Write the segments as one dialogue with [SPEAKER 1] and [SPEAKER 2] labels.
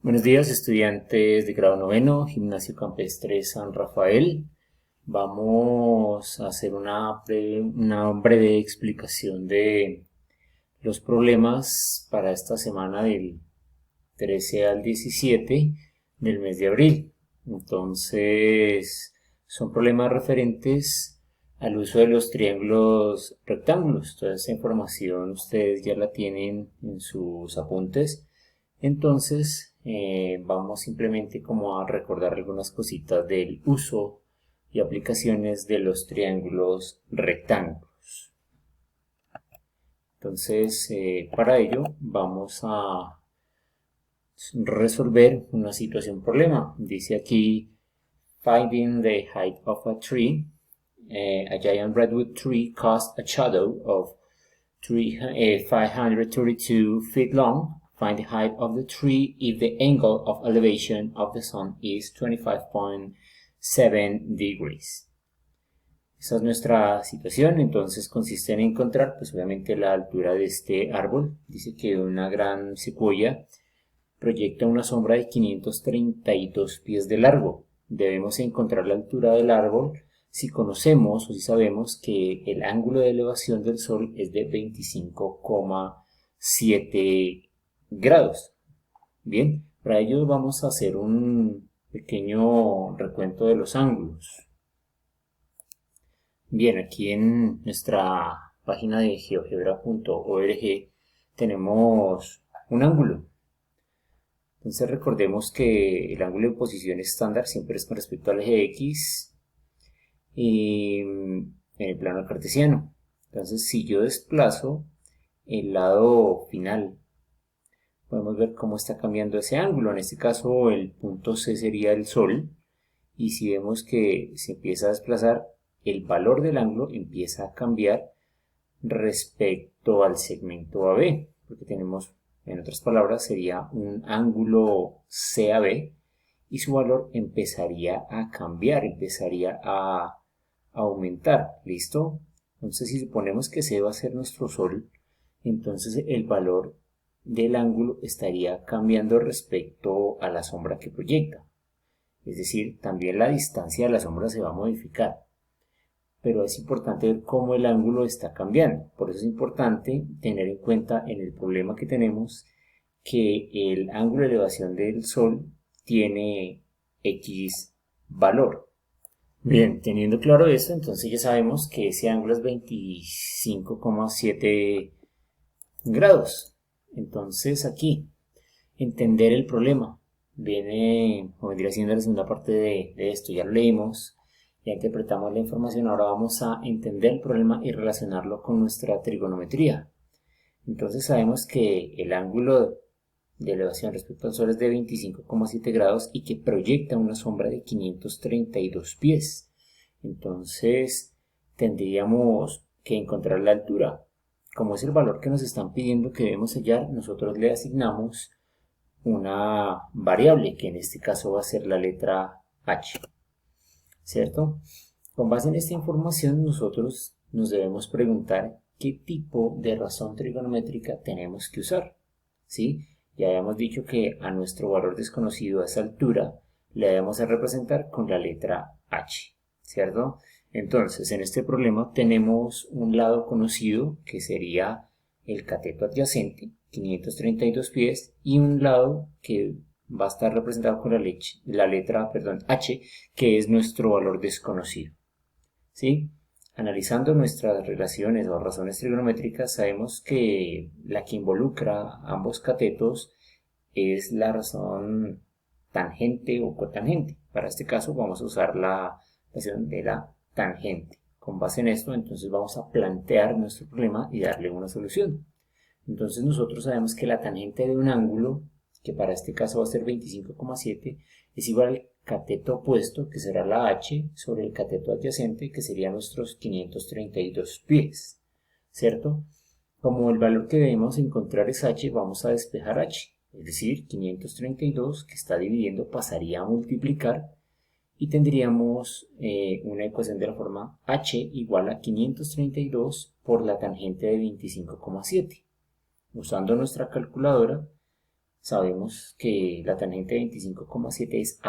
[SPEAKER 1] Buenos días, estudiantes de grado noveno, Gimnasio Campestre San Rafael. Vamos a hacer una breve explicación de los problemas para esta semana del 13 al 17 del mes de abril. Entonces, son problemas referentes al uso de los triángulos rectángulos. Toda esta información ustedes ya la tienen en sus apuntes. Entonces, vamos simplemente como a recordar algunas cositas del uso y aplicaciones de los triángulos rectángulos. Entonces, para ello vamos a resolver una situación problema. Dice aquí, finding the height of a tree. A giant redwood tree casts a shadow of 532 feet long. Find the height of the tree if the angle of elevation of the sun is 25.7 degrees. Esa es nuestra situación. Entonces consiste en encontrar, pues obviamente, la altura de este árbol. Dice que una gran secuoya proyecta una sombra de 532 pies de largo. Debemos encontrar la altura del árbol si conocemos o si sabemos que el ángulo de elevación del Sol es de 25,7 grados. Bien, para ello vamos a hacer un pequeño recuento de los ángulos. Bien, aquí en nuestra página de geogebra.org tenemos un ángulo. Entonces recordemos que el ángulo de posición estándar siempre es con respecto al eje X y en el plano cartesiano. Entonces, si yo desplazo el lado final, podemos ver cómo está cambiando ese ángulo. En este caso, el punto C sería el Sol, y si vemos que se empieza a desplazar, el valor del ángulo empieza a cambiar respecto al segmento AB, porque tenemos, en otras palabras, sería un ángulo CAB, y su valor empezaría a cambiar, empezaría a aumentar. ¿Listo? Entonces, si suponemos que C va a ser nuestro Sol, entonces el valor del ángulo estaría cambiando respecto a la sombra que proyecta. Es decir, también la distancia de la sombra se va a modificar. Pero es importante ver cómo el ángulo está cambiando. Por eso es importante tener en cuenta en el problema que tenemos que el ángulo de elevación del Sol tiene X valor. Bien, teniendo claro eso, entonces ya sabemos que ese ángulo es 25,7 grados. Entonces aquí, entender el problema. Viene, como vendría siendo la segunda parte de esto, ya lo leímos, ya interpretamos la información, ahora vamos a entender el problema y relacionarlo con nuestra trigonometría. Entonces sabemos que el ángulo de elevación respecto al Sol es de 25,7 grados y que proyecta una sombra de 532 pies. Entonces tendríamos que encontrar la altura. Como es el valor que nos están pidiendo que debemos hallar, nosotros le asignamos una variable, que en este caso va a ser la letra h, ¿cierto? Con base en esta información, nosotros nos debemos preguntar qué tipo de razón trigonométrica tenemos que usar, ¿sí? Ya habíamos dicho que a nuestro valor desconocido, a esa altura, le debemos representar con la letra h, ¿cierto? Entonces, en este problema tenemos un lado conocido, que sería el cateto adyacente, 532 pies, y un lado que va a estar representado con la letra h, que es nuestro valor desconocido, ¿sí? Analizando nuestras relaciones o razones trigonométricas, sabemos que la que involucra ambos catetos es la razón tangente o cotangente. Para este caso vamos a usar la razón de la tangente. Con base en esto, entonces vamos a plantear nuestro problema y darle una solución. Entonces nosotros sabemos que la tangente de un ángulo, que para este caso va a ser 25,7, es igual al cateto opuesto, que será la h, sobre el cateto adyacente, que serían nuestros 532 pies, ¿cierto? Como el valor que debemos encontrar es h, vamos a despejar h, es decir, 532 que está dividiendo pasaría a multiplicar y tendríamos una ecuación de la forma h igual a 532 por la tangente de 25,7. Usando nuestra calculadora, sabemos que la tangente de 25,7 es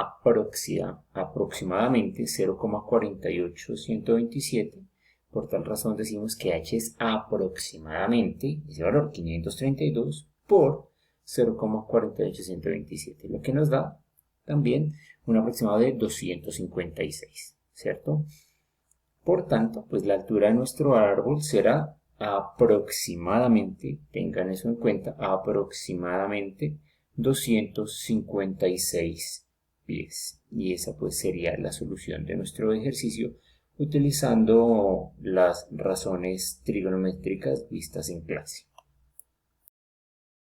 [SPEAKER 1] aproximadamente 0,48127. Por tal razón decimos que h es aproximadamente ese valor 532 por 0,48127, lo que nos da también un aproximado de 256, ¿cierto? Por tanto, pues la altura de nuestro árbol será aproximadamente, tengan eso en cuenta, aproximadamente 256 pies. Y esa pues sería la solución de nuestro ejercicio utilizando las razones trigonométricas vistas en clase.